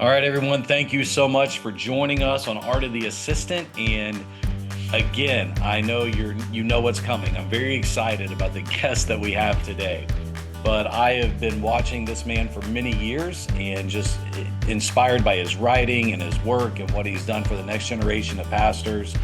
All right, everyone, thank you so much for joining us on Art of the Assistant. And again, I know you know what's coming. I'm very excited about the guest that we have today. But I have been watching this man for many years and just inspired by his writing and his work and what he's done for the next generation of pastors.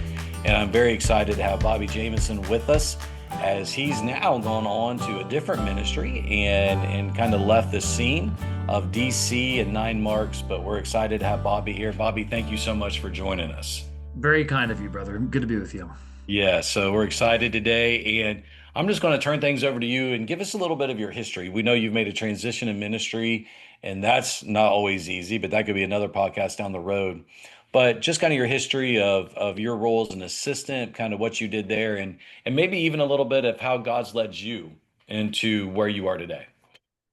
And I'm very excited to have Bobby Jamieson with us, as he's now gone on to a different ministry and kind of left the scene of DC and 9 Marks. But we're excited to have Bobby here. Bobby, thank you so much for joining us. Very kind of you, brother. Good to be with you. Yeah, so we're excited today, and I'm just going to turn things over to you and give us a little bit of your history. We know you've made a transition in ministry, and that's not always easy, but that could be another podcast down the road. But just kind of your history of your role as an assistant, kind of what you did there, and maybe even a little bit of how God's led you into where you are today.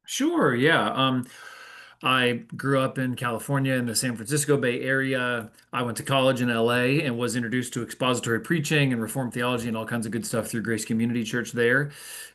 Sure, yeah. I grew up in California in the San Francisco Bay Area. I went to college in LA and was introduced to expository preaching and Reformed theology and all kinds of good stuff through Grace Community Church there.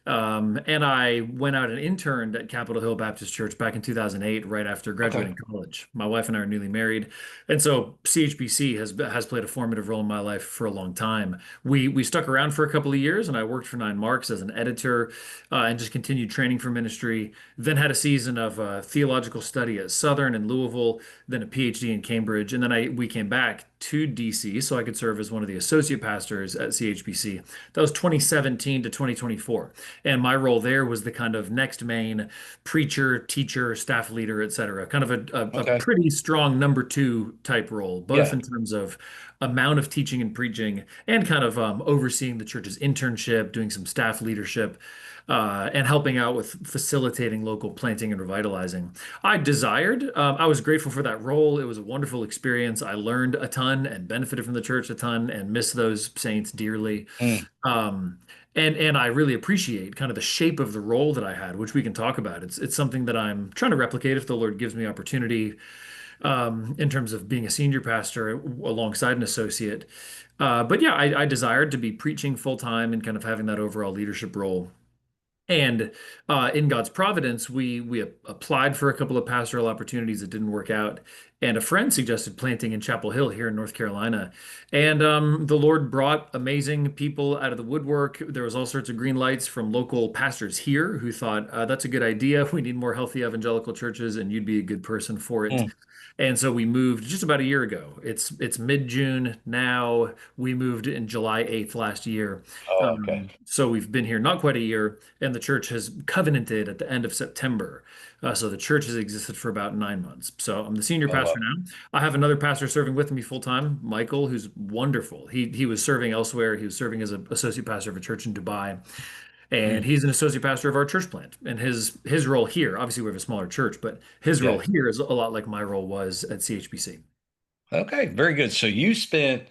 And I went out and interned at Capitol Hill Baptist Church back in 2008, right after Okay. graduating college. My wife and I are newly married, and so CHBC has played a formative role in my life for a long time. We stuck around for a couple of years, and I worked for 9 Marks as an editor, and just continued training for ministry. Then had a season of theological study at Southern and Louisville, then a PhD in Cambridge, and then we came back to DC so I could serve as one of the associate pastors at CHBC. That was 2017 to 2024, and my role there was the kind of next main preacher, teacher, staff leader, etc. Kind of a Okay. pretty strong number two type role, both Yeah. in terms of amount of teaching and preaching and kind of overseeing the church's internship, doing some staff leadership, and helping out with facilitating local planting and revitalizing. I was grateful for that role. It was a wonderful experience. I learned a ton and benefited from the church a ton and miss those saints dearly. Mm. Um, and I really appreciate kind of the shape of the role that I had, which we can talk about. It's something that I'm trying to replicate if the Lord gives me opportunity, in terms of being a senior pastor alongside an associate. But yeah, I desired to be preaching full time and kind of having that overall leadership role. And in God's providence, we applied for a couple of pastoral opportunities that didn't work out. And a friend suggested planting in Chapel Hill here in North Carolina. And the Lord brought amazing people out of the woodwork. There was all sorts of green lights from local pastors here who thought, that's a good idea. We need more healthy evangelical churches, and you'd be a good person for it. Mm. And so we moved just about a year ago. It's mid-June now. We moved in July 8th last year. Oh, okay. So we've been here not quite a year, and the church has covenanted at the end of September. So the church has existed for about 9 months. So I'm the senior Oh, pastor wow. now. I have another pastor serving with me full time, Michael, who's wonderful. He was serving elsewhere. He was serving as an associate pastor of a church in Dubai, and Mm. he's an associate pastor of our church plant. And his role here, obviously we have a smaller church, but his role Yeah. here is a lot like my role was at CHBC. Okay. Very good. So you spent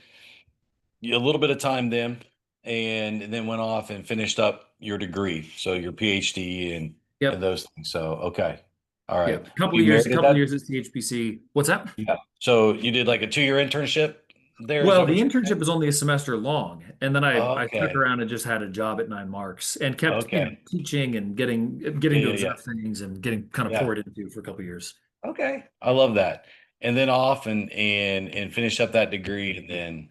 a little bit of time then, and then went off and finished up your degree, so your PhD and Yep. those things. So okay, all Yeah. right. A couple You of years, a married at couple of that? years at CHBC. What's that? Yeah. So you did like a 2-year internship there. Is Well, that the what you're internship saying? was only a semester long, and then I stuck Okay. around and just had a job at 9 Marks and kept, Okay. teaching and getting Yeah. to Yeah. Yeah. observe things and getting kind of Yeah. poured into for a couple of years. Okay. I love that. And then off and finished up that degree, and then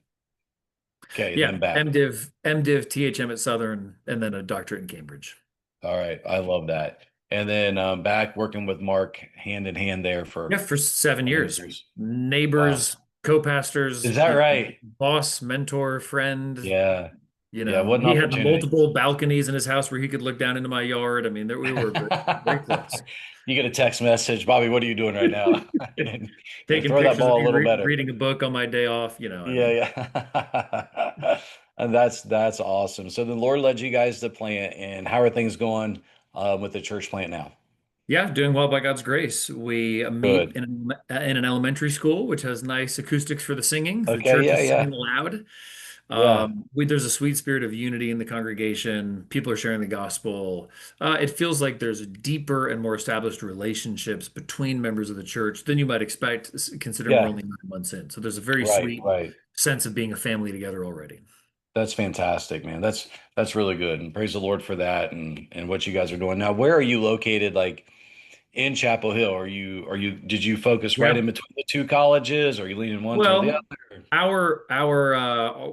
okay, Yeah, then back. MDiv, THM at Southern, and then a doctorate in Cambridge. All right. I love that. And then back working with Mark hand in hand there Yeah, for for 7 years. years. Wow. Neighbors, co-pastors, Is that right? boss, mentor, friend. Yeah. Yeah. What an He had opportunity. multiple balconies in his house where he could look down into my yard. I mean, we were very, very close. You get a text message, Bobby, what are you doing right now? Gonna Taking throw that pictures of ball a me little better. reading a book on my day off. I Yeah, mean, yeah. And that's awesome. So the Lord led you guys to plant, and how are things going with the church plant now? yeah, doing well by God's grace. We meet Good. in an elementary school, which has nice acoustics for the singing. The Okay, church yeah, is yeah. singing loud. Yeah. There's a sweet spirit of unity in the congregation. People are sharing the gospel. It feels like there's deeper and more established relationships between members of the church than you might expect, considering we're Yeah. only 9 months in. So there's a very Right, sweet right. sense of being a family together already. That's fantastic, man. That's really good. And praise the Lord for that and what you guys are doing. Now, where are you located? Like in Chapel Hill? Did you focus right Yeah. in between the two colleges? Or are you leaning one toward the Well, other?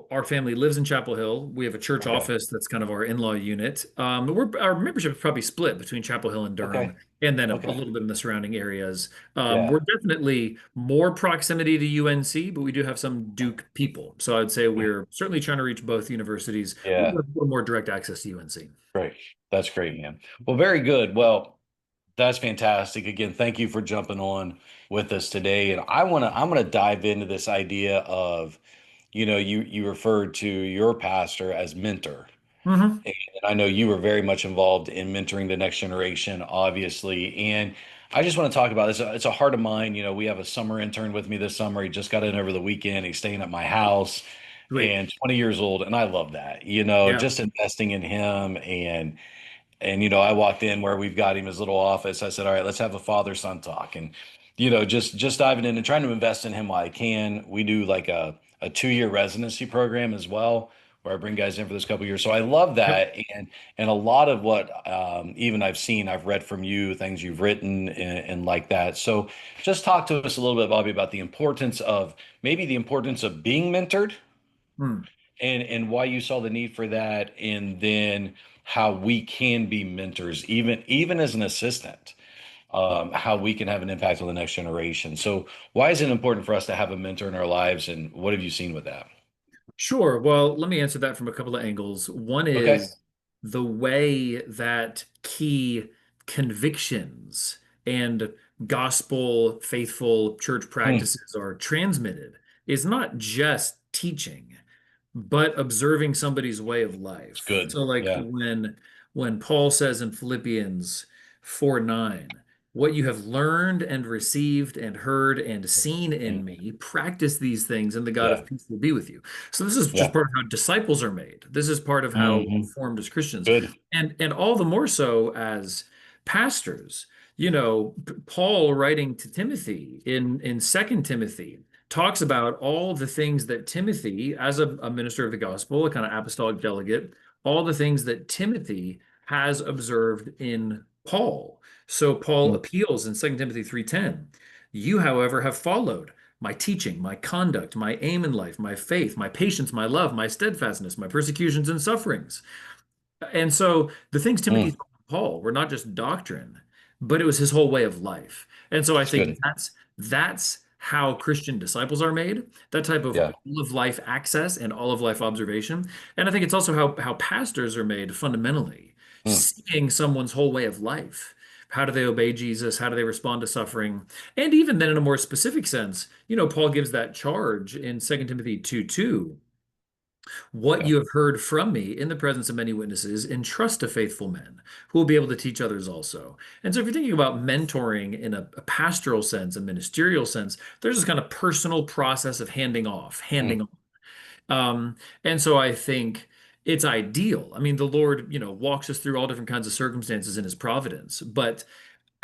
our family lives in Chapel Hill. We have a church Okay. office that's kind of our in-law unit. Our membership is probably split between Chapel Hill and Okay. Durham, and then a Okay. little bit in the surrounding areas. Yeah. We're definitely more proximity to UNC, but we do have some Duke people. So I'd say we're certainly trying to reach both universities. We Yeah. have a little more direct access to UNC. Great. That's great, man. Well, very good. Well, that's fantastic. Again, thank you for jumping on with us today. And I'm gonna dive into this idea of, you referred to your pastor as mentor. Hmm. And I know you were very much involved in mentoring the next generation, obviously. And I just want to talk about this. It's a heart of mine. We have a summer intern with me this summer. He just got in over the weekend. He's staying at my house Sweet. and 20 years old. And I love that, Yeah. just investing in him. And I walked in where we've got him his little office. I said, "All right, let's have a father-son talk." And just diving in and trying to invest in him while I can. We do like a 2-year residency program as well, where I bring guys in for this couple years. So I love Yep. that, and a lot of what even I've read from you, things you've written, and like that. So just talk to us a little bit, Bobby, about the importance of being mentored, Hmm. and why you saw the need for that, and then how we can be mentors, even as an assistant, how we can have an impact on the next generation. So why is it important for us to have a mentor in our lives, and what have you seen with that? Sure. Well, let me answer that from a couple of angles. One Okay. is the way that key convictions and gospel faithful church Hmm, practices are transmitted is not just teaching, but observing somebody's way of it's life. good. So like Yeah. when Paul says in Philippians 4:9, what you have learned and received and heard and seen in Mm, me, practice these things, and the God yeah. of peace will be with you. So this is just Yeah. part of how disciples are made. This is part of how we're Hmm. formed as Christians. Good. And all the more so as pastors. Paul writing to Timothy in Second Timothy talks about all the things that Timothy, as a minister of the gospel, a kind of apostolic delegate, all the things that Timothy has observed in Paul. So Paul Mm, appeals in 2 Timothy 3:10. You, however, have followed my teaching, my conduct, my aim in life, my faith, my patience, my love, my steadfastness, my persecutions and sufferings. And so the things Timothy mm, told Paul were not just doctrine, but it was his whole way of life. And so I it's think good. that's how Christian disciples are made, that type of Yeah. all of life access and all of life observation. And I think it's also how pastors are made fundamentally, Mm, seeing someone's whole way of life. How do they obey Jesus? How do they respond to suffering? And even then, in a more specific sense, Paul gives that charge in 2 Timothy 2:2. What yeah. you have heard from me in the presence of many witnesses, entrust to faithful men who will be able to teach others also. And so, if you're thinking about mentoring in a pastoral sense, a ministerial sense, there's this kind of personal process of handing off, Mm, handing on. And so, I think it's ideal. I mean, the Lord, walks us through all different kinds of circumstances in his providence, but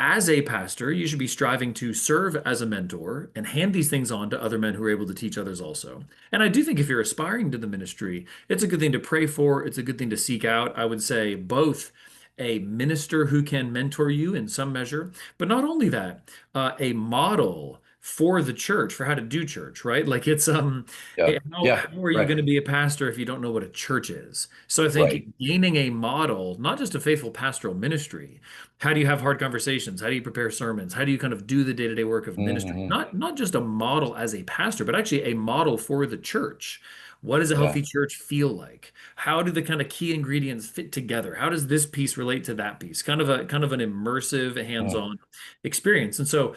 as a pastor, you should be striving to serve as a mentor and hand these things on to other men who are able to teach others also. And I do think if you're aspiring to the ministry, it's a good thing to pray for. It's a good thing to seek out. I would say both a minister who can mentor you in some measure, but not only that, a model for the church for how to do church, right? Like yeah. Yeah. how are you Right. going to be a pastor if you don't know what a church is? So I think Right. gaining a model, not just a faithful pastoral ministry, how do you have hard conversations? How do you prepare sermons? How do you kind of do the day-to-day work of ministry? Hmm. Not just a model as a pastor, but actually a model for the church. What does a Yeah. healthy church feel like? How do the kind of key ingredients fit together? How does this piece relate to that piece? Kind of an immersive, Mm, hands-on experience. And so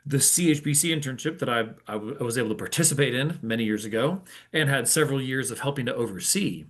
the CHBC internship that I was able to participate in many years ago and had several years of helping to oversee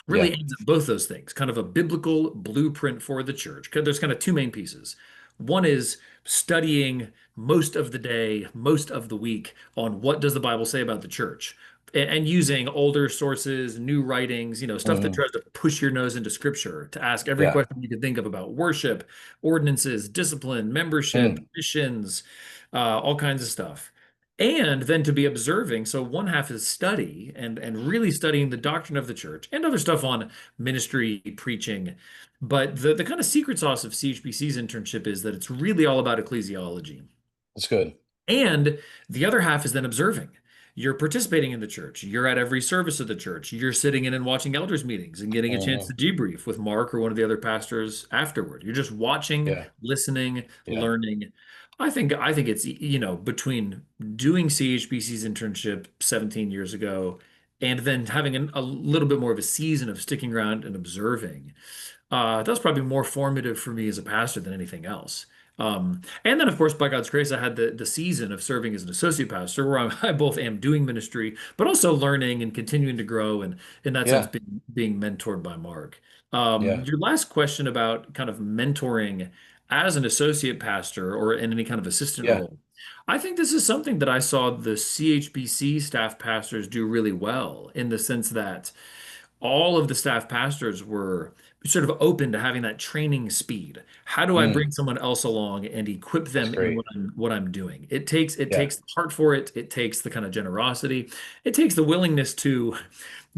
yeah. really aims at both those things, kind of a biblical blueprint for the church. 'Cause there's kind of two main pieces. One is studying most of the day, most of the week on what does the Bible say about the church, and using older sources, new writings, stuff that Hmm. tries to push your nose into scripture to ask every Yeah. question you could think of about worship, ordinances, discipline, membership, Mm, missions, all kinds of stuff, and then to be observing. So one half is study and really studying the doctrine of the church and other stuff on ministry, preaching. But the kind of secret sauce of CHBC's internship is that it's really all about ecclesiology. That's good. And the other half is then observing. You're participating in the church. You're at every service of the church. You're sitting in and watching elders meetings and getting a chance Hmm. to debrief with Mark or one of the other pastors afterward. You're just watching, Yeah. listening, Yeah. learning. I think it's, between doing CHBC's internship 17 years ago and then having a little bit more of a season of sticking around and observing. That was probably more formative for me as a pastor than anything else. And then, of course, by God's grace, I had the season of serving as an associate pastor, where I both am doing ministry, but also learning and continuing to grow, and in that sense, Yeah. being mentored by Mark. Yeah. Your last question about kind of mentoring as an associate pastor or in any kind of assistant Yeah. role, I think this is something that I saw the CHBC staff pastors do really well in the sense that all of the staff pastors were sort of open to having that training speed. How do I Mm, bring someone else along and equip that's them in great. what I'm doing? It takes Yeah. the heart for it. It takes the kind of generosity. It takes the willingness to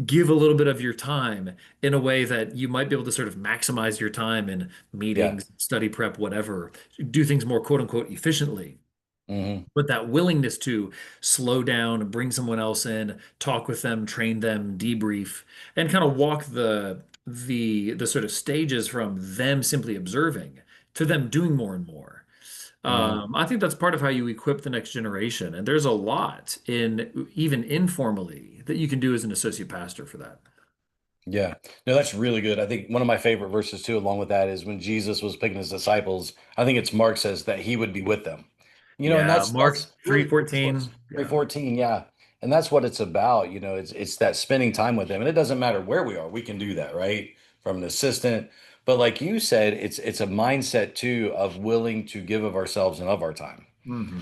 give a little bit of your time in a way that you might be able to sort of maximize your time in Yeah. meetings, study prep, whatever, do things more quote unquote efficiently. Hmm. But that willingness to slow down, bring someone else in, talk with them, train them, debrief, and kind of walk the sort of stages from them simply observing to them doing more and more. Hmm. I think that's part of how you equip the next generation. And there's a lot in even informally that you can do as an associate pastor for that. Yeah. No, that's really good. I think one of my favorite verses too, along with that, is when Jesus was picking his disciples. I think it's Mark says that he would be with them. And Yeah, Mark that's really that's what 3:14. Yeah. 3:14, yeah. And that's what it's about. It's that spending time with them. And it doesn't matter where we are, we can do that, right? From an assistant. But like you said, it's a mindset too of willing to give of ourselves and of our time. Hmm.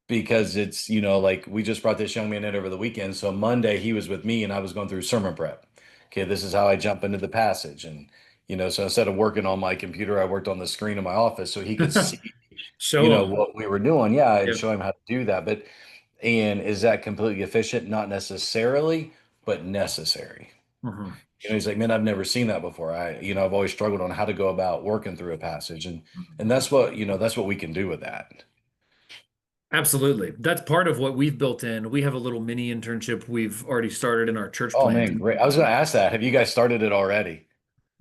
Because it's, like we just brought this young man in over the weekend. So Monday he was with me and I was going through sermon prep. Okay, this is how I jump into the passage. And, so instead of working on my computer, I worked on the screen in my office so he could see, Show them. what we were doing. Yeah, and Yep. show him how to do that. And is that completely efficient? Not necessarily, but necessary. Mhm. He's like, man, I've never seen that before. I've always struggled on how to go about working through a passage. And that's what we can do with that. Absolutely. That's part of what we've built in. We have a little mini internship we've already started in our church Oh plant. man, great. I was going to ask that. Have you guys started it already?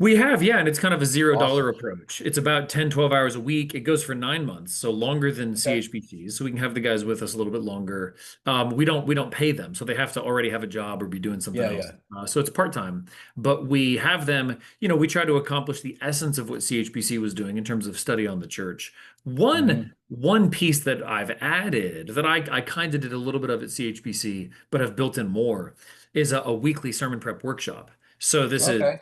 We have, yeah, and it's kind of a $0 Awesome. approach. It's about 10, 12 hours a week. It goes for 9 months, so longer than Okay. CHBCs. So we can have the guys with us a little bit longer. We don't pay them, so they have to already have a job or be doing something Yeah, else. yeah. So it's part-time, but we have them, we try to accomplish the essence of what CHBC was doing in terms of study on the church. One Hmm. one piece that I've added that I kind of did a little bit of at CHBC, but have built in more is a weekly sermon prep workshop. So this is Okay.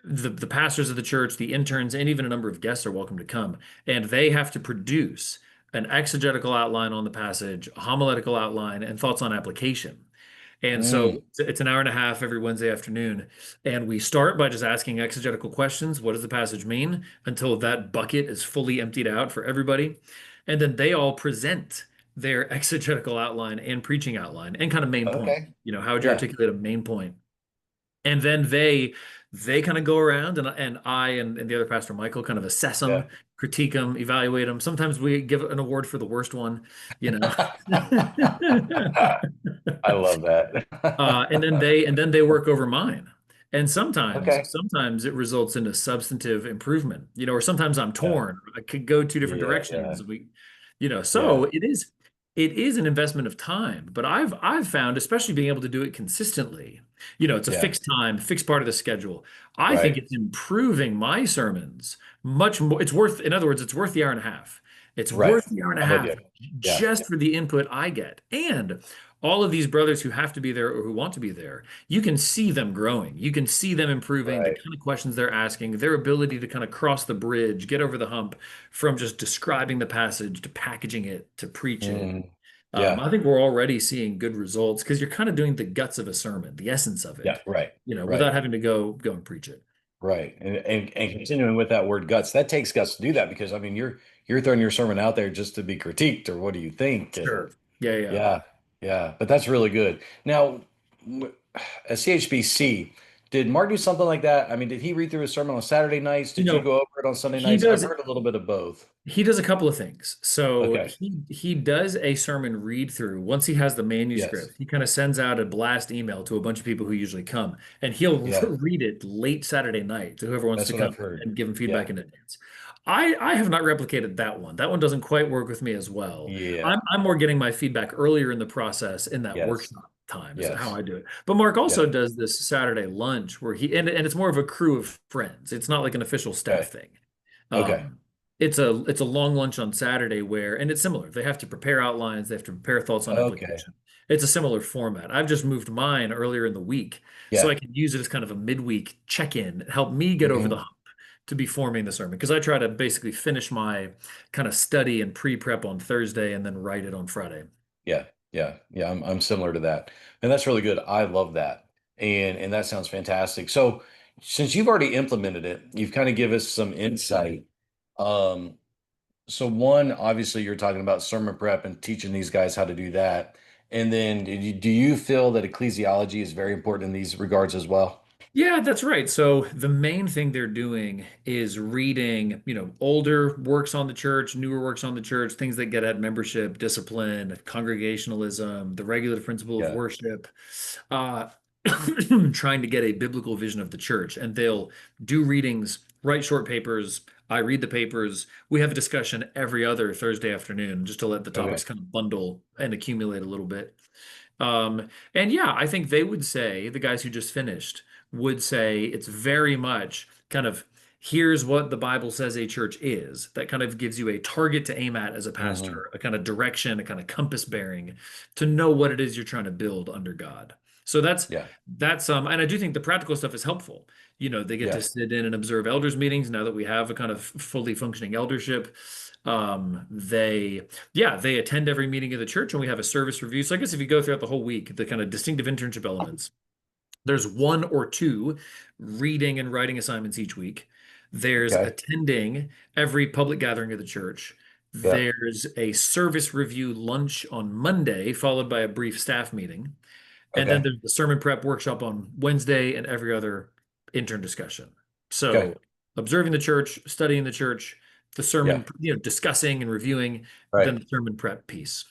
the pastors of the church, the interns, and even a number of guests are welcome to come. And they have to produce an exegetical outline on the passage, a homiletical outline, and thoughts on application. And so Mm, it's an hour and a half every Wednesday afternoon. And we start by just asking exegetical questions. What does the passage mean? Until that bucket is fully emptied out for everybody. And then they all present their exegetical outline and preaching outline and kind of main point. okay. How would you Yeah. articulate a main point? And then they kind of go around and I and the other pastor Michael kind of assess Yeah. them, critique them, evaluate them. Sometimes we give an award for the worst one, you know. I love And then they that. work over mine. And sometimes Okay. sometimes it results in a substantive improvement, or sometimes I'm Yeah. torn. I could go two different Yeah. Yeah. directions. So Yeah. it is an investment of time, but I've found, especially being able to do it consistently, it's a Yeah. fixed time, fixed part of the schedule. I think Right. it's improving my sermons much more. In other words, it's worth the hour and a half. It's Right. worth the hour and a I'm with half you. Yeah. just for the input I get. And all of these brothers who have to be there or who want to be there, you can see them growing. You can see them improving, the Right. kind of questions they're asking, their ability to kind of cross the bridge, get over the hump from just describing the passage to packaging it to preach it. Mm, yeah. I think we're already seeing good results because you're kind of doing the guts of a sermon, the essence of Yeah. it, Right. without Right. having to go and preach it. Right. And continuing with that word guts, that takes guts to do that because I mean you're throwing your sermon out there just to be critiqued or what do you think? And Sure. Yeah, yeah. yeah, yeah. But that's really good. Now, at CHBC, did Mark do something like that? I mean, did he read through his sermon on Saturday nights? You Did you know, go over it on Sunday he nights? I've does heard a little bit of both. he does a couple of things. So Okay. he does a sermon read through. Once he has the Yes. manuscript, he kind of sends out a blast email to a bunch of people who usually come, and he'll Yeah. read it late Saturday night to whoever wants That's to what come I've heard. and give him Yeah. feedback in advance. I have not replicated that one. That one doesn't quite work with me as well. Yeah. I'm more getting my feedback earlier in the process in that Yes. workshop time is how Yes. I do it. But Mark also Yeah. does this Saturday lunch where and it's more of a crew of friends. It's not like an official staff Okay. thing. Okay. Um, it's a long lunch on Saturday where, and it's similar. They have to prepare outlines, they have to prepare thoughts on Okay. application. It's a similar format. I've just moved mine earlier in the week so I Yeah. can use it as kind of a midweek check-in, help me get over the Hmm. hump to be forming the sermon. Because I try to basically finish my kind of study and pre-prep on Thursday and then write it on Friday. Yeah. Yeah. Yeah. I'm similar to that. And that's really good. I love that. And that sounds fantastic. So since you've already implemented it, you've kind of give us some insight. Um, so one, obviously you're talking about sermon prep and teaching these guys how to do that. And then do you feel that ecclesiology is very important in these regards as well? Yeah, that's right. So the main thing they're doing is reading, older works on the church, newer works on the church, things that get at membership, discipline, congregationalism, the regulative principle of Yeah. worship, uh, trying to get a biblical vision of the church. And they'll do readings, write short papers. I read the papers. We have a discussion every other Thursday afternoon just to let the topics Okay. kind of bundle and accumulate a little bit. And yeah, I think they would say, the guys who just finished would say it's very much kind of here's what the Bible says a church is. That kind of gives you a target to aim at as a Hmm. pastor, a kind of direction, a kind of compass bearing to know what it is you're trying to build under God. So Yeah. and I do think the practical stuff is helpful. They get to Yeah. sit in and observe elders meetings now that we have a kind of fully functioning eldership. They attend every meeting of the church and we have a service review. So I guess if you go throughout the whole week, the kind of distinctive internship elements, there's one or two reading and writing assignments each week. There's Okay. attending every public gathering of the church. Yeah. There's a service review lunch on Monday, followed by a brief staff meeting. And then Okay. there's the sermon prep workshop on Wednesday and every other intern discussion. Okay. So observing the church, studying the church, the Yeah. sermon, discussing and reviewing, then Right. the sermon prep piece.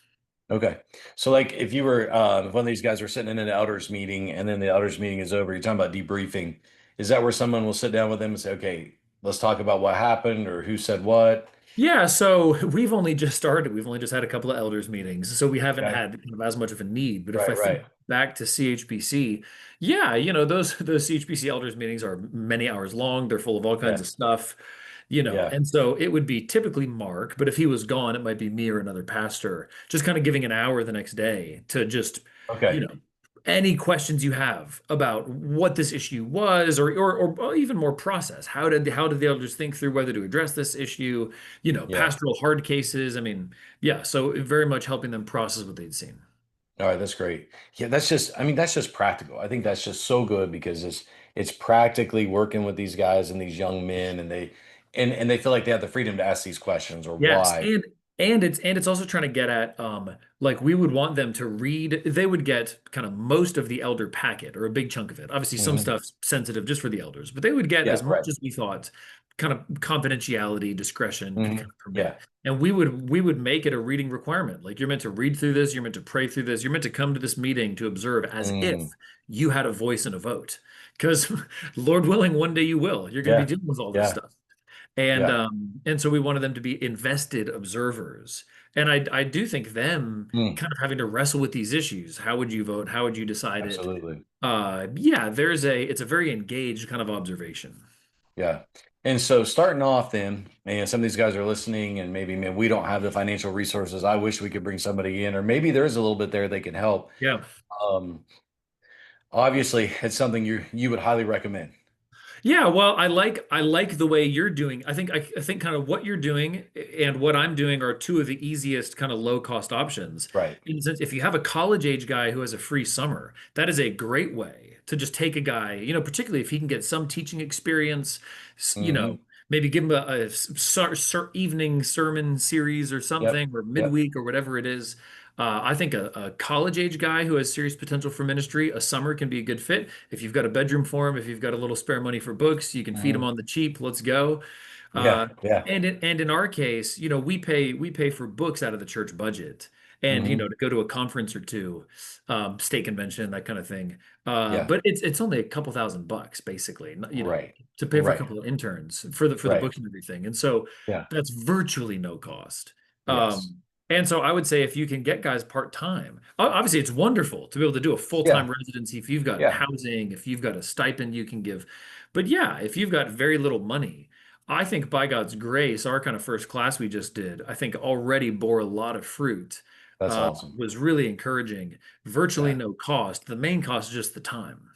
Okay. So like if you were if one of these guys were sitting in an elders meeting and then the elders meeting is over, you're talking about debriefing. Is that where someone will sit down with them and say, okay, let's talk about what happened or who said what? Yeah, so we've only just started. We've only just had a couple of elders meetings, so we haven't Okay. had kind of as much of a need. But if I Right, think right. back to CHBC, yeah, those CHBC elders meetings are many hours long. They're full of all kinds Yeah. of stuff, Yeah. and so it would be typically Mark, but if he was gone, it might be me or another pastor, just kind of giving an hour the next day to just, you Okay. know, any questions you have about what this issue was, or even more process. How did the elders think through whether to address this issue? Yeah. Pastoral hard cases. I mean, yeah. So very much helping them process what they'd seen. All right, that's great. Yeah, that's just, I mean, that's just practical. I think that's just so good because it's practically working with these guys and these young men and they feel like they have the freedom to ask these questions or Yes, why. and it's also trying to get at like we would want them to read. They would get kind of most of the elder packet or a big chunk of it. Obviously, some Hmm. stuff's sensitive just for the elders, but they would get Yeah, as much right. as we thought, kind of confidentiality, discretion could Hmm. kind of permit. Yeah. And we would make it a read requirement. Like you're meant to read through this, you're meant to pray through this, you're meant to come to this meeting to observe as if Mm. you had a voice and a vote. Because Lord willing, one day you will. You're going to be Yeah. dealing with all this Yeah. stuff. And Yeah. um, and so we wanted them to be invested observers. And I do think them Mm. kind of having to wrestle with these issues. How would you vote? How would you decide it? Absolutely. Yeah, it's a very engaged kind of observation. Yeah. And so starting off then, man, some of these guys are listening and maybe, man, we don't have the financial resources. I wish we could bring somebody in, or maybe there is a little bit there they can help. Yeah. Um, Obviously it's something you would highly recommend. Yeah, well, I like the way you're doing. I think kind of what you're doing and what I'm doing are two of the easiest kind of low cost options. Right. In the sense, if you have a college age guy who has a free summer, that is a great way to just take a guy, particularly if he can get some teaching experience, s- you know, Hmm. maybe give him a evening sermon series or Yep. something, or Yep. midweek or whatever it is. I think a college age guy who has serious potential for ministry, a summer can be a good fit. If you've got a bedroom for him, if you've got a little spare money for books, you can feed him Mhm. on the cheap. Let's go. Yeah, Uh, yeah. and in our case, we pay for books out of the church budget, and Hmm. to go to a conference or two, state convention, that kind of thing. Yeah. But it's only a couple $1,000 basically, Right. to pay for a Right. couple of interns for the Right. books and everything. And so Yeah. that's virtually no cost. Yes. And so I would say if you can get guys part-time, obviously it's wonderful to be able to do a full-time Yeah. residency if you've got Yeah. housing, if you've got a stipend you can give. But yeah, if you've got very little money, I think by God's grace, our kind of first class we just did, I think already bore a lot of fruit, That's awesome. was really encouraging, virtually Yeah. no cost. The main cost is just the time.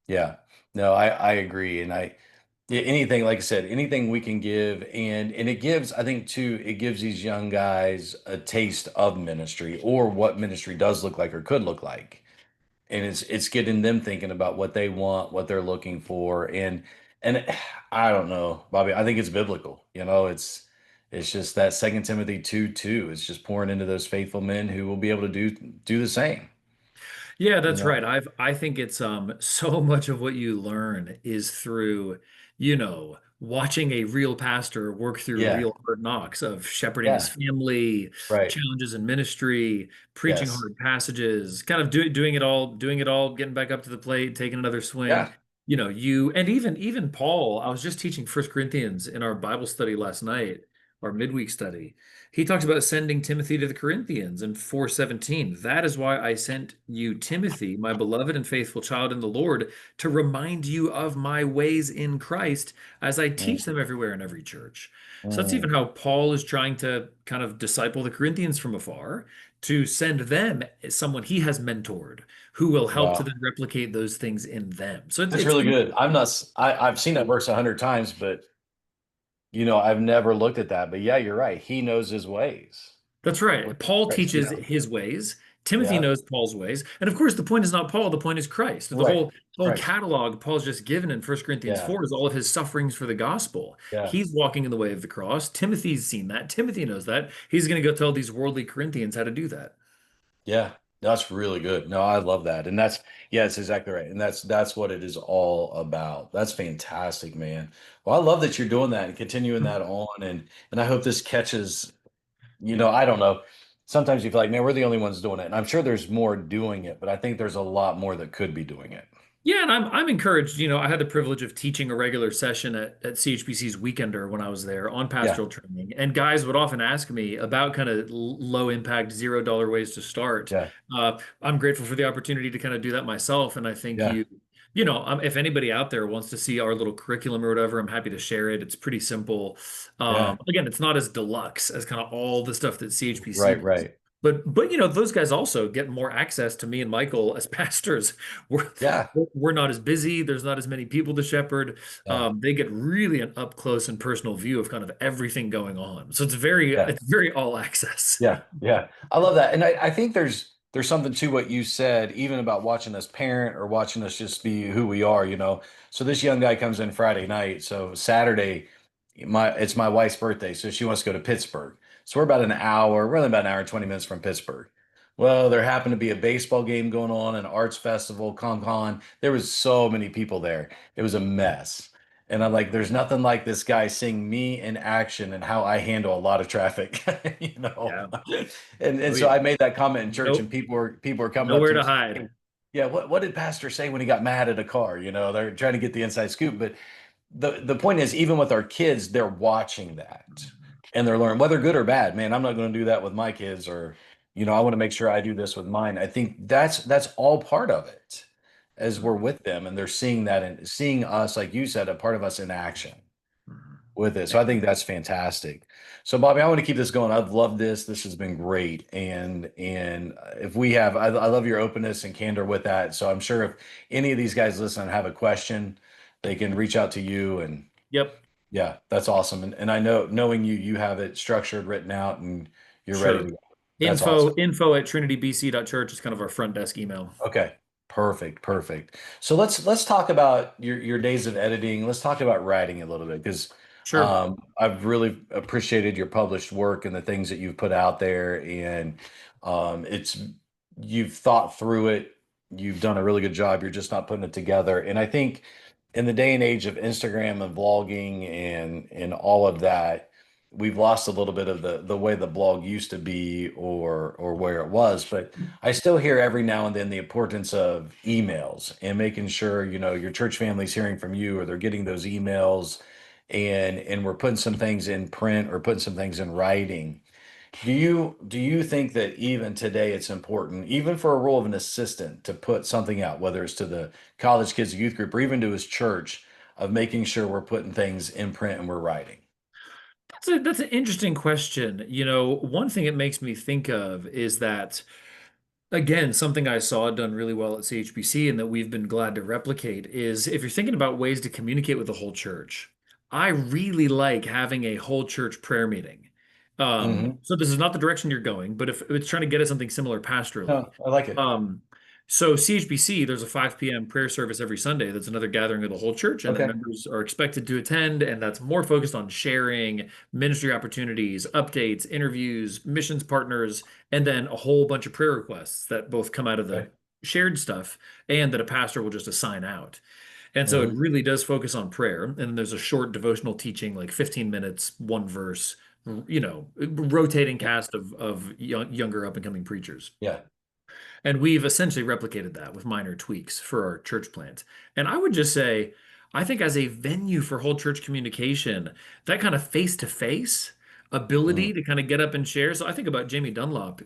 Yeah. No, I agree. And yeah, anything, like I said, anything we can give, and it gives, I think too, it gives these young guys a taste of ministry or what ministry does look like or could look like. And it's getting them thinking about what they want, what they're looking for. And I don't know, Bobby, I think it's biblical. It's just that Second Timothy 2:2. It's just pouring into those faithful men who will be able to do the same, Yeah, you that's right. know. I think it's so much of what you learn is through, watching a real pastor work through Yeah. real hard knocks of shepherding his Yeah. family, Right. challenges in ministry, preaching Yes. hard passages, kind of doing it all, getting back up to the plate, taking another swing. Yeah. And even Paul, I was just teaching First Corinthians in our Bible study last night, our midweek study. He talks about sending Timothy to the Corinthians in 4:17. That is why I sent you Timothy, my beloved and faithful child in the Lord, to remind you of my ways in Christ as I teach Mm, them everywhere in every church. So that's even mm. how Paul is trying to kind of disciple the Corinthians from afar, to send them as someone he has mentored who will help to Wow. then replicate those things in them. So That's really good. I've seen that verse 100 times, but I've never looked at that. But yeah, you're right. He knows his ways. That's right. Which is Paul Christ. teaches Yeah. his ways. Timothy Yeah. knows Paul's ways. And of course, the point is not Paul, the point is Christ. The Right. whole Christ. catalog Paul's just given in First Corinthians Yeah. 4 is all of his sufferings for the gospel. Yeah. He's walking in the way of the cross. Timothy's seen that. Timothy knows that. He's going to go tell these worldly Corinthians how to do that. Yeah. That's really good. No, I love that. And yeah, it's exactly right. And that's what it is all about. That's fantastic, man. Well, I love that you're doing that and continuing that on. And I hope this catches, I don't know. Sometimes you feel like, man, we're the only ones doing it. And I'm sure there's more doing it, but I think there's a lot more that could be doing it. Yeah, and I'm encouraged. I had the privilege of teaching a regular session at CHBC's Weekender when I was there on Yeah. pastoral training. And guys would often ask me about kind of low impact, $0 ways to start. Yeah. I'm grateful for the opportunity to kind of do that myself. And I think Yeah. if anybody out there wants to see our little curriculum or whatever, I'm happy to share it. It's pretty simple. Yeah. Again, it's not as deluxe as kind of all the stuff that CHBC Right. does. Right. But those guys also get more access to me and Michael as pastors. We're Yeah. we're not as busy. There's not as many people to shepherd. Yeah. They get really an up close and personal view of kind of everything going on. So Yeah. it's very all access. Yeah. Yeah. I love that. And I think there's something to what you said, even about watching us parent or watching us just be who we are. So this young guy comes in Friday night. So Saturday, it's my wife's birthday. So she wants to go to Pittsburgh. So we're only about an hour and 20 minutes from Pittsburgh. Well, there happened to be a baseball game going on, an arts festival, con. There was so many people there. It was a mess. And I'm like, there's nothing like this guy seeing me in action and how I handle a lot of traffic, you know. Yeah. And Oh so yeah. I made that comment in church, and Nope. people are coming up Nowhere to to me hide. saying, yeah, what did Pastor say when he got mad at a car? They're trying to get the inside scoop. But the point is, even with our kids, they're watching that and they're learning, whether good or bad. Man, I'm not going to do that with my kids, or I want to make sure I do this with mine. I think that's all part of it, as we're Mhm. with them and they're seeing that and seeing us, like you said, a part of us in action Mhm. with it. So I think that's fantastic. So Bobby, I want to keep this going. I've loved this. This has been great. And if we have, I love your openness and candor with that. So I'm sure if any of these guys listen and have a question, they can reach out to you. And Yep. yeah, that's awesome. And I know, knowing you have it structured, written out, and you're ready Sure. to go. That's awesome. Info at trinitybc.church is kind of our front desk email. Okay. Perfect. Perfect. So let's talk about your days of editing. Let's talk about writing a little bit, because Sure. I've really appreciated your published work and the things that you've put out there. And It's you've thought through it. You've done a really good job. You're just not putting it together. And I think in the day and age of Instagram and vlogging and all of that, we've lost a little bit of the way the blog used to be or where it was. But I still hear every now and then the importance of emails and making sure, your church family's hearing from you or they're getting those emails and we're putting some things in print or putting some things in writing. Do you think that even today it's important, even for a role of an assistant, to put something out, whether it's to the college kids youth group or even to his church, of making sure we're putting things in print and we're writing? That's an interesting question. One thing it makes me think of is that, again, something I saw done really well at CHBC and that we've been glad to replicate is if you're thinking about ways to communicate with the whole church, I really like having a whole church prayer meeting. Hmm. So this is not the direction you're going, but if it's trying to get at something similar pastorally, No, I like it. um, so CHBC, there's a 5 p.m. prayer service every Sunday. That's another gathering of the whole church, and that Okay. members are expected to attend. And that's more focused on sharing ministry opportunities, updates, interviews, missions partners, and then a whole bunch of prayer requests that both come out of the Okay. shared stuff and that a pastor will just assign out. And so it Hmm. really does focus on prayer. And then there's a short devotional teaching, like 15 minutes, one verse, rotating cast of younger up and coming preachers. Yeah. And we've essentially replicated that with minor tweaks for our church plant. And I would just say, I think as a venue for whole church communication, that kind of face to face ability Mm. to kind of get up and share. So I think about Jamie Dunlop,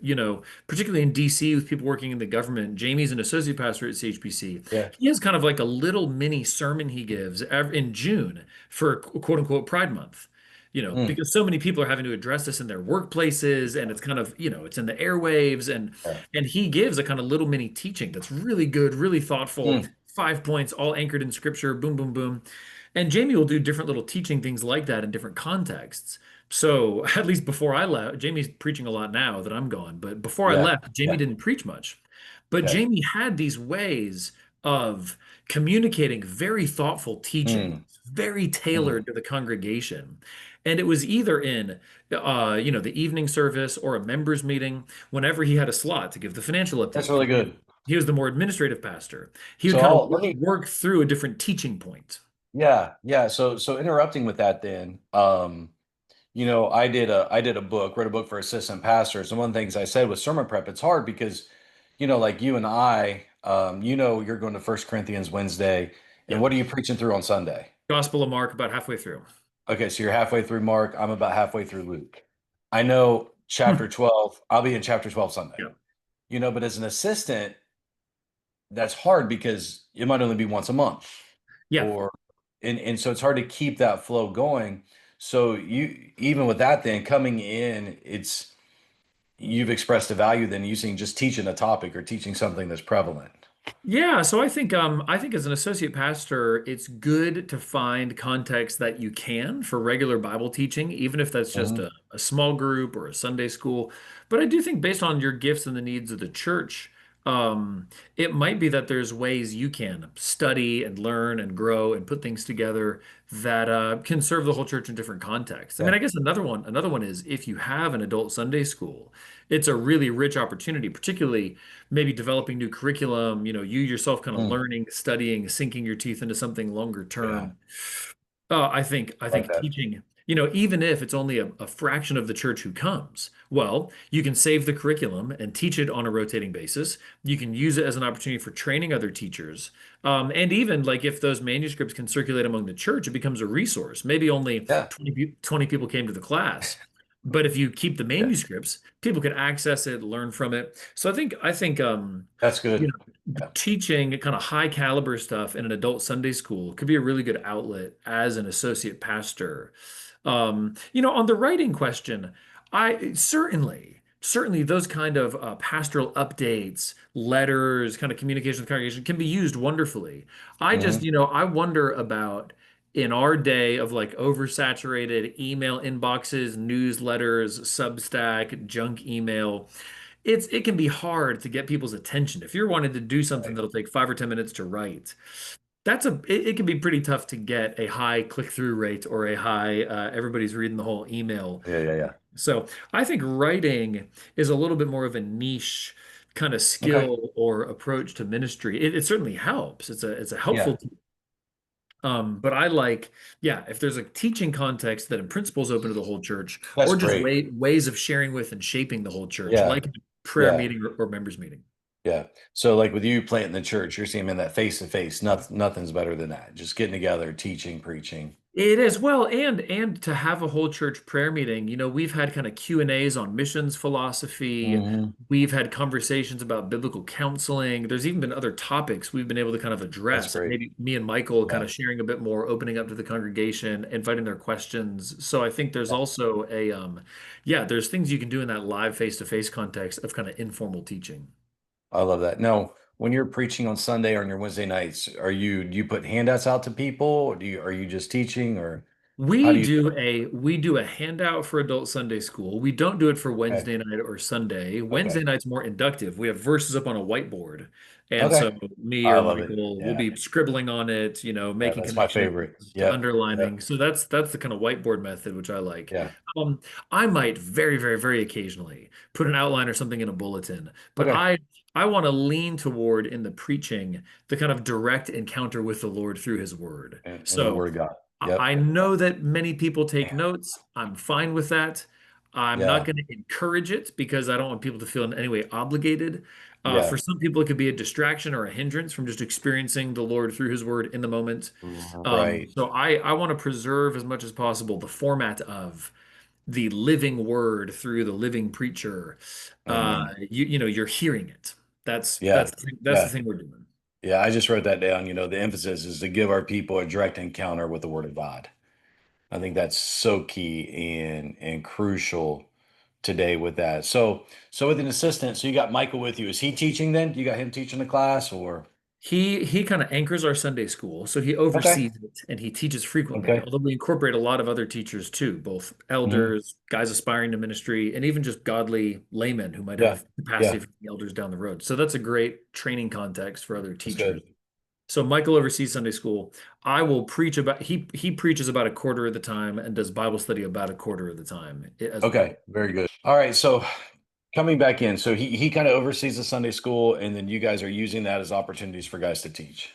particularly in DC with people working in the government. Jamie's an associate pastor at CHPC. Yeah. He has kind of like a little mini sermon he gives in June for quote unquote Pride Month. Mm. Because so many people are having to address this in their workplaces and it's kind of, it's in the airwaves Yeah. and he gives a kind of little mini teaching that's really good, really thoughtful, Mm. 5 points, all anchored in scripture, boom, boom, boom. And Jamie will do different little teaching things like that in different contexts. So at least before I left, Jamie's preaching a lot now that I'm gone, but before I Yeah. left, Jamie Yeah. didn't preach much. But Okay. Jamie had these ways of communicating very thoughtful teaching, Mm. very Mm. tailored to the congregation. And it was either in the evening service or a members meeting whenever he had a slot to give the financial That's update. really good. He was the more administrative pastor. He would So kind of let me, work through a different teaching point. yeah, yeah. So interrupting with that then, I did a book, wrote a book for assistant pastors, and one of the things I said with sermon prep, it's hard because, like you and I, you're going to First Corinthians Wednesday, and Yep. what are you preaching through on Sunday? Gospel of Mark about halfway through. Okay, so you're halfway through Mark. I'm about halfway through Luke. I know chapter Hmm. 12. I'll be in chapter 12 Sunday. Yeah. But as an assistant, that's hard because it might only be once a month, Yeah. or and so it's hard to keep that flow going. So you even with that, then coming in, you've expressed a value then using just teaching a topic or teaching something that's prevalent. Yeah, so I think as an associate pastor, it's good to find context that you can for regular Bible teaching, even if that's just Hmm. a small group or a Sunday school. But I do think based on your gifts and the needs of the church, it might be that there's ways you can study and learn and grow and put things together that can serve the whole church in different contexts. I mean, Yeah. I guess another one is if you have an adult Sunday school, it's a really rich opportunity, particularly maybe developing new curriculum, you yourself kind of Mm. learning, studying, sinking your teeth into something longer Yeah. term. I think I Like think that. teaching, even if it's only a fraction of the church who comes, well, you can save the curriculum and teach it on a rotating basis. You can use it as an opportunity for training other teachers. And even like if those manuscripts can circulate among the church, it becomes a resource. Maybe only Yeah. 20 people came to the class. But if you keep the Yeah. manuscripts, people can access it, learn from it. So I think That's you good. know, Yeah. teaching kind of high caliber stuff in an adult Sunday school could be a really good outlet as an associate pastor. On the writing question, I certainly those kind of pastoral updates, letters, kind of communication with the congregation can be used wonderfully. I just, Hmm. I wonder about in our day of like oversaturated email inboxes, newsletters, Substack, junk email. It can be hard to get people's attention if you're wanting to do something Right. that'll take 5 or 10 minutes to write. it can be pretty tough to get a high click-through rate or a high everybody's reading the whole email. Yeah, yeah, yeah. So I think writing is a little bit more of a niche kind of Okay. skill or approach to ministry. It certainly helps. It's a helpful Yeah, but I like, yeah, if there's a teaching context that in principle is open to the whole church, that's or just great. ways of sharing with and shaping the whole church, Yeah, like a prayer yeah, meeting or members meeting. yeah. So like with you planting the church, you're seeing them in that face to face. Nothing's better than that. Just getting together, teaching, preaching. It is well, and to have a whole church prayer meeting, we've had kind of Q&As on missions philosophy. Hmm. We've had conversations about biblical counseling. There's even been other topics we've been able to kind of That's address, like great. maybe me and Michael kind Yeah. of sharing a bit more, opening up to the congregation, inviting their questions. So I think there's Yeah. also yeah, there's things you can do in that live face-to-face context of kind of informal teaching. I love that. Now, when you're preaching on Sunday or on your Wednesday nights, do you put handouts out to people? Or are you just teaching or how We do you do do it? we do a handout for adult Sunday school. We don't do it for Okay. Wednesday night or Sunday. Wednesday Okay. night's more inductive. We have verses up on a whiteboard. And so Okay. me I or love it. Michael will Yeah. be scribbling on it, Yeah. making That's my connections, favorite. Yep. underlining. Yep. So that's the kind of whiteboard method which I like. Yeah. Um, I might very, very, very occasionally put an outline or something in a bulletin, but Okay. I want to lean toward in the preaching the kind of direct encounter with the Lord through his word. And the So word of God. I Yep. know that many people take Man. notes. I'm fine with that. I'm not Yeah. going to encourage it because I don't want people to feel in any way obligated. For Yeah. some people, it could be a distraction or a hindrance from just experiencing the Lord through His Word in the moment. Right. So I want to preserve as much as possible the format of the living Word through the living preacher. Amen. You're hearing it. That's Yeah. that's the thing, that's the Yeah. thing we're doing. Yeah. I just wrote that down. The emphasis is to give our people a direct encounter with the word of God. I think that's so key and crucial today with that. So with an assistant, so you got Michael with you. Is he teaching then? You got him teaching the class or He kind of anchors our Sunday school, so he okay. oversees it and he teaches frequently. Okay. Although we incorporate a lot of other teachers too, both Hmm. elders, guys aspiring to ministry, and even just godly laymen who might Yeah. have capacity Yeah. for being elders down the road. So that's a great training context for other That's teachers. good. So Michael oversees Sunday school. I will preach about he preaches about a quarter of the time and does Bible study about a quarter of the time as Okay. well. Very good. All right. So coming back in, so he kind of oversees the Sunday school, and then you guys are using that as opportunities for guys to teach.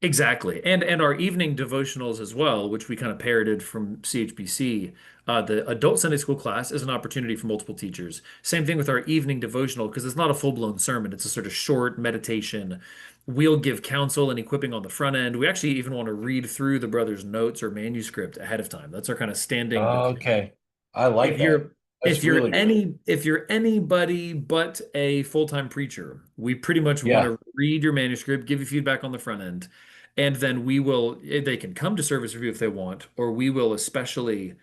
Exactly. And our evening devotionals as well, which we kind of parroted from CHBC. The adult Sunday school class is an opportunity for multiple teachers. Same thing with our evening devotional, because it's not a full-blown sermon. It's a sort of short meditation. We'll give counsel and equipping on the front end. We actually even want to read through the brother's notes or manuscript ahead of time. That's our kind of standing requirement. Okay. I like If that. you're That's really good. if you're anybody but a full-time preacher, we pretty much want Yeah. to read your manuscript, give you feedback on the front end, and then they can come to service review if they want, or we will especially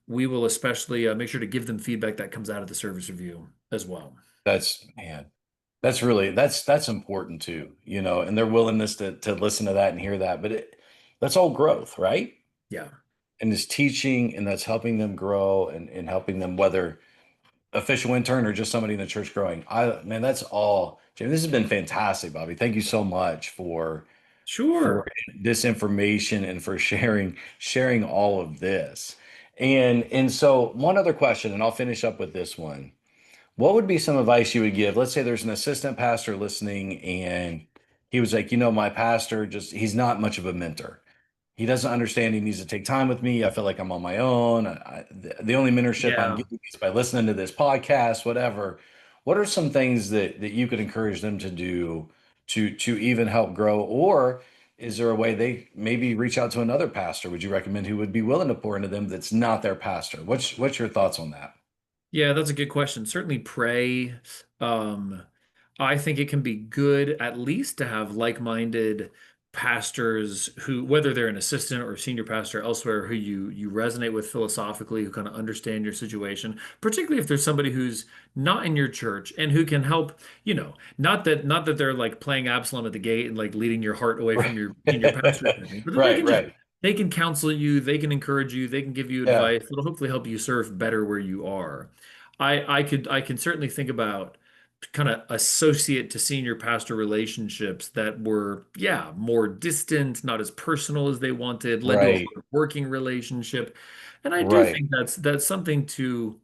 make sure to give them feedback that comes out of the service review as well. That's man. That's important too, and their willingness to listen to that and hear that. But that's all growth, right? Yeah. And it's teaching and that's helping them grow and helping them whether official intern or just somebody in the church growing. Man, that's all. Jamie, this has been fantastic, Bobby. Thank you so much for Sure. this information and for sharing all of this. And so one other question, and I'll finish up with this one. What would be some advice you would give? Let's say there's an assistant pastor listening and he was like, my pastor he's not much of a mentor. He doesn't understand he needs to take time with me. I feel like I'm on my own. The only mentorship I'm Yeah. getting is by listening to this podcast, whatever. What are some things that you could encourage them to do to even help grow? Or is there a way they maybe reach out to another pastor? Would you recommend who would be willing to pour into them that's not their pastor? What's your thoughts on that? Yeah, that's a good question. Certainly pray. Um, I think it can be good at least to have like-minded pastors who, whether they're an assistant or senior pastor elsewhere, who you resonate with philosophically, who kind of understand your situation, particularly if there's somebody who's not in your church and who can help, not that they're like playing Absalom at the gate and like leading your heart away from Right. your senior pastor or anything, but that they Right, can just right. they can counsel you, they can encourage you, they can give you Yeah. advice. It'll hopefully help you serve better where you are. I can certainly think about. kind of associate to senior pastor relationships that were, yeah, more distant, not as personal as they wanted, led to a Right. hard working relationship. And I do Right. think that's something to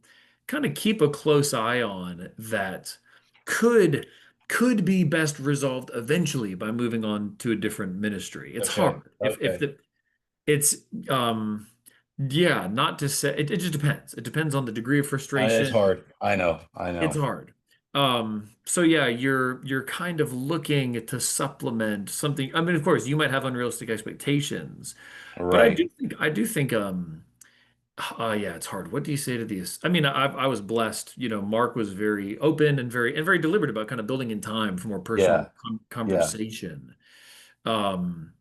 kind of keep a close eye on that could could be best resolved eventually by moving on to a different ministry. It's Okay. hard. If Okay. the it's yeah, not to say it just depends. It depends on the degree of It's frustration. hard. I know. I It's know. hard. So yeah, you're kind of looking to supplement something. I mean, of course, you might have unrealistic expectations, but Right. I do think yeah, it's hard. What do you say to these? I mean, I was blessed. Mark was very open and very deliberate about kind of building in time for more Yeah. personal Yeah. conversation. Um,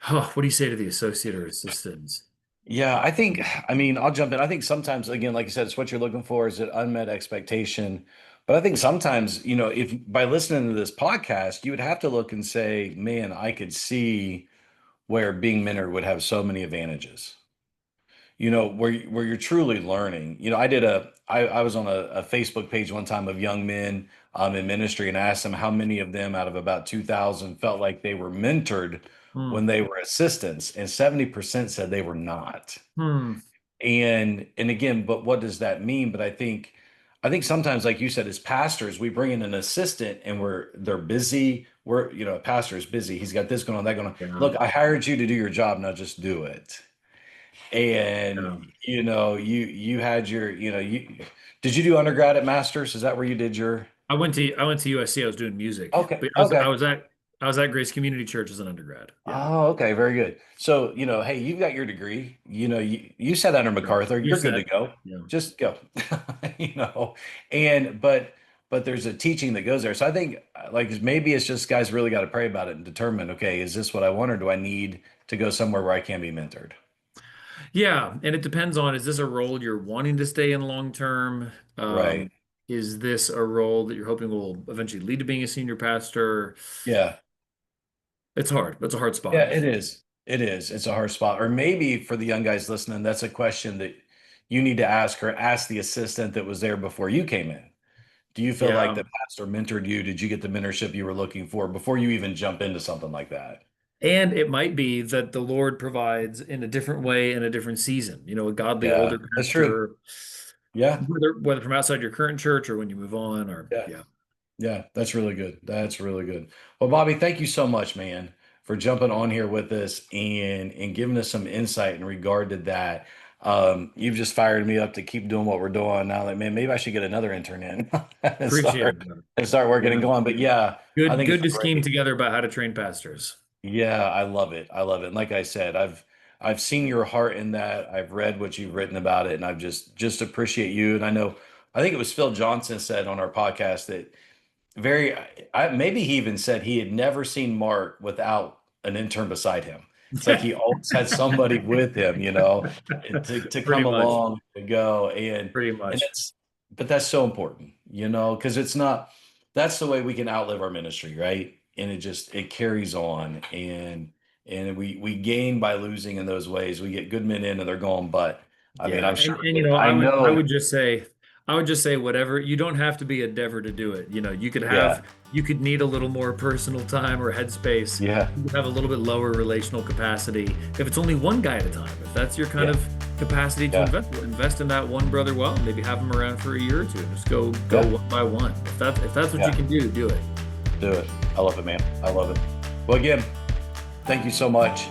what do you say to the associate or assistants? Yeah, I mean, I'll jump in. I think sometimes, again, like you said, it's what you're looking for is an unmet expectation. But I think sometimes, if by listening to this podcast, you would have to look and say, man, I could see where being mentored would have so many advantages. Where you're truly learning. I was on a Facebook page one time of young men in ministry and asked them how many of them out of about 2,000 felt like they were mentored when Hmm. they were assistants, and 70% said they were not. Hmm. And again, but what does that mean? But I think sometimes, like you said, as pastors, we bring in an assistant and they're busy. A pastor is busy. He's got this going on, that going on. Yeah. Look, I hired you to do your job, not just do it. And Yeah. you had your, you did you do undergrad at Masters? Is that where you did your? I went to USC. I was doing music, Okay, but okay. I was at Grace Community Church as an undergrad. Yeah. Oh, okay, very good. So, hey, you've got your degree. You sat under Right. MacArthur. You're You're good to set. go. Yeah. Just go. You know, and but there's a teaching that goes there. So I think like maybe it's just guys really got to pray about it and determine, okay, is this what I want or do I need to go somewhere where I can be mentored? Yeah, and it depends on, is this a role you're wanting to stay in long term? Right. Um, is this a role that you're hoping will eventually lead to being a senior pastor? Yeah. It's hard. It's a hard Yeah, spot. it is. It is. It's a hard spot. Or maybe for the young guys listening, that's a question that you need to ask or ask the assistant that was there before you came in. Do you feel like Yeah. the pastor mentored you? Did you get the mentorship you were looking for before you even jump into something like that? And it might be that the Lord provides in a different way in a different season. A godly Yeah, older that's true. pastor, Yeah, whether from outside your current church or when you move on, or yeah, yeah. yeah. That's really good. That's really good. Well, Bobby, thank you so much, man, for jumping on here with us and giving us some insight in regard to that. You've just fired me up to keep doing what we're doing now. Like, man, maybe I should get another intern in and Appreciate start it, brother. and start working and Yeah. going. But yeah, I think it's Good to scheme great. together about how to train pastors. Yeah, I love it. I love it. And like I said, I've seen your heart in that. I've read what you've written about it, and I've just appreciate you. And I think it was Phil Johnson said on our podcast that very, maybe he even said he had never seen Mark without an intern beside him. It's like he always had somebody with him, to Pretty come much. along to go Pretty and much. that's so important, because it's not that's the way we can outlive our ministry, right? And it carries on and we gain by losing in those ways. We get good men in and they're gone, but I mean, Yeah, I'm sure and that I know, I would just say whatever. You don't have to be a Dever to do it. yeah, You could need a little more personal time or headspace. yeah, You could have a little bit lower relational capacity. If it's only one guy at a time, if that's your kind yeah, of capacity to yeah, invest in that one brother well, maybe have him around for a year or two. Just go yeah, one by one. If that's what you yeah. can do it. Do it. I love it, man. I love it. Well, again, thank you so much.